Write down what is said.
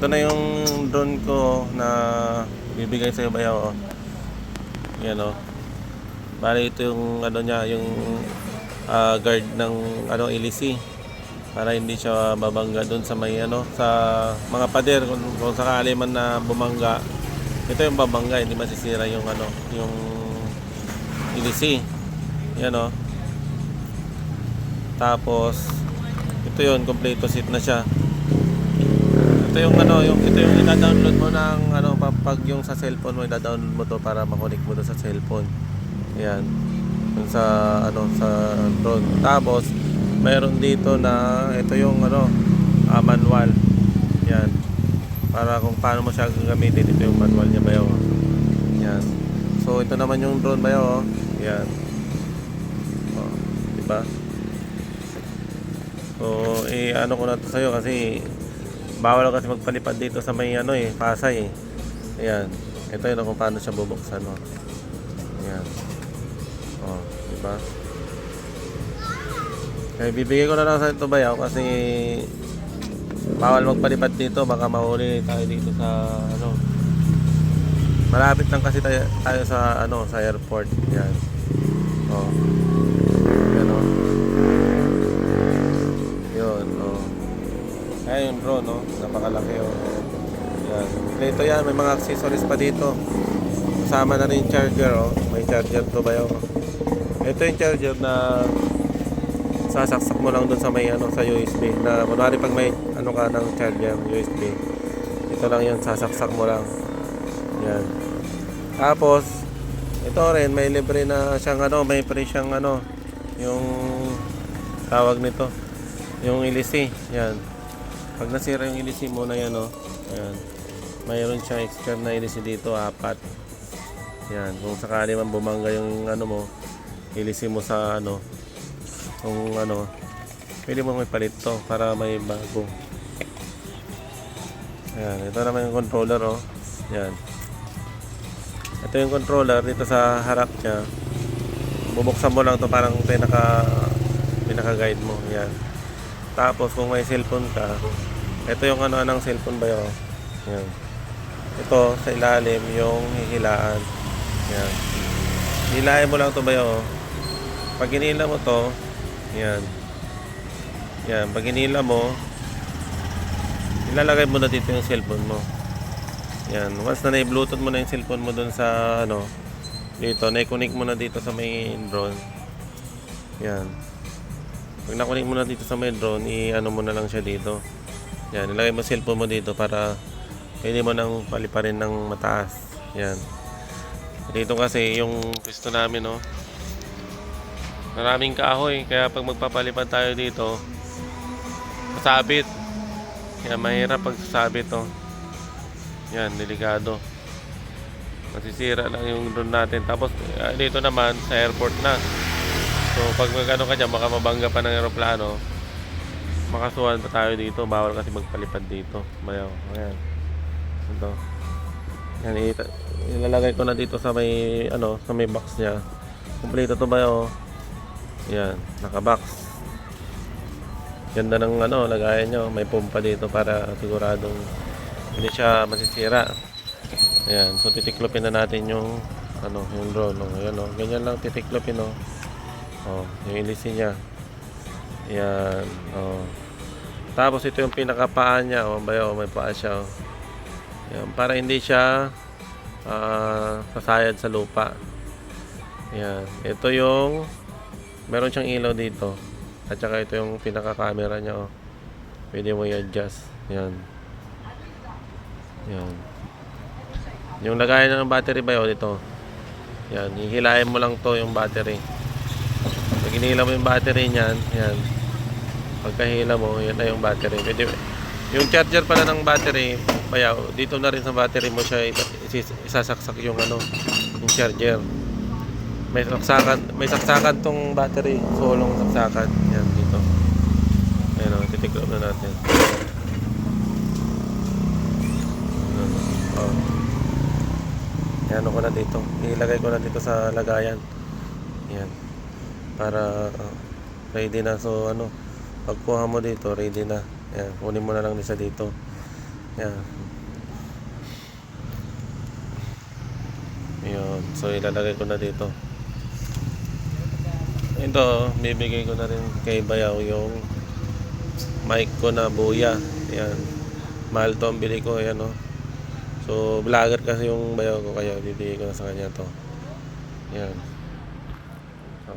ito na yung drone ko na bibigay sa iyo bayaw. Yan o. Bali ito yung ano niya, yung guard ng ano LEC para hindi siya babangga doon sa may ano sa mga pader kung sakali man na bumangga. Ito yung babangga, hindi masisira yung ano, yung LEC. Yan o. Tapos ito yun, kompleto seat na siya. Ito yung ano, ito yung ida-download mo ng ano pag yung sa cellphone mo, ida-download mo to para ma-connect mo doon sa cellphone. Ayan. Yung sa ano sa drone. Tapos mayroon dito na ito yung ano manual. Yan. Para kung paano mo siya gagamitin, ito yung manual niya bayaw. Yan. So ito naman yung drone bayaw. Yan. Oh, di ba? So ano ko na to sa iyo kasi bawal kasi magpalipad dito sa may ano Pasay Ayan. Ito yun kung paano siya bubuksan mo. Ayan. Oh, di ba? Kaya bibigay ko na lang sa ito bayaw kasi bawal magpalipad dito, baka mahuli tayo dito sa ano. Malapit lang kasi tayo sa ano, sa airport. Yan. Oh. Yan oh. Yun, oh. Ayan yung drone, no? Napakalaki, oh. Yan. Ito yan, may mga accessories pa dito. Kasama na rin yung charger, oh. May charger to bayaw. Ito yung charger na sasaksak mo lang dun sa may ano, sa USB na kunwari pag may ano ka ng charger USB, ito lang yun, sasaksak mo lang. Yan. Tapos ito rin may libre na siyang ano, may free siyang ano, yung tawag nito, yung LEC. Yan. Pag nasira yung LEC mo na yan, oh. Ayan. Mayroon siyang extra na LEC dito, 4. Yan. Kung sakali man bumangga yung ano mo, LEC mo sa ano, kung ano, pwede mo may palit to para may bago. Ayan, ito naman yung controller, oh. Yan. Ito yung controller dito sa harap niya. Bubuksan mo lang to, parang pinaka guide mo. Yan. Tapos kung may cellphone ka, ito yung ano ng cellphone ba yun? Yan. Ito sa ilalim yung hihilaan. Yan. Hilahin mo lang to ba yun? Pag hinila mo to, yan. Yan, pag hinila mo, ilalagay mo na dito yung cellphone mo. Yan, once na na-bluetooth mo na yung cellphone mo dun sa ano, dito, na-connect mo na dito sa may drone. Yan. Pag na-connect mo na dito sa may drone, i-ano mo na lang siya dito. Yan, ilagay mo cellphone mo dito para pwede mo nang paliparin ng mataas. Yan. Dito kasi yung pwesto namin, no, maraming kahoy, kaya pag magpapalipad tayo dito, masabit. Kaya mahirap pag sasabit, oh. Yan, delikado. Masisira lang yung drone natin. Tapos dito naman sa airport na. So pag magano ka dyan, baka mabangga pa ng aeroplano, makasuhan pa tayo dito. Bawal kasi magpalipad dito. Bayaw. Ayan. Ito. Yan, ilalagay ko na dito sa may ano, sa may box niya. Kompleto to bayaw. Yan, naka-box. Ganda ng ano, lagayan nyo. May pumpa dito para siguradong hindi siya masisira. Ayan, so titiklopin na natin yung ano, yung drone. Oh, ayan, oh. Ganyan lang titiklopin, oh. Oh, yung LEC niya. Ayan, oh. Tapos ito yung pinakapaan niya, oh. Bayo, may paa siya, oh. Ayan, para hindi siya sasayad sa lupa. Ayan, ito yung meron siyang ilaw dito. At saka ito yung pinaka-camera niya, oh. Pwede mo i-adjust. Yan. Yan. Yung lagayan ng battery ba yun dito? Yan. Hihilahin mo lang to yung battery. Pag hinila mo yung battery niyan, yan. Pagkahila mo, yan na yung battery. Pwede, yung charger pala ng battery, bayaw, dito na rin sa battery mo siya isasaksak yung ano, yung charger. May saksakan tong battery, solong saksakan. Yan dito. Ayun, titiklop na natin. Oh. Yan ko na dito. Ilagay ko na dito sa lagayan. Yan. Para ready na. So ano, pagkuha mo dito, ready na. Yan, kunin mo na lang isa dito. Yan. Yun. So ilalagay ko na dito. Ito, bibigay ko na rin kay Bayaw yung mic ko na Boya. Yan. Mahal to ang bili ko. Yan o. So vlogger kasi yung Bayaw ko, kaya bibigay ko na sa kanya to. Yan. So,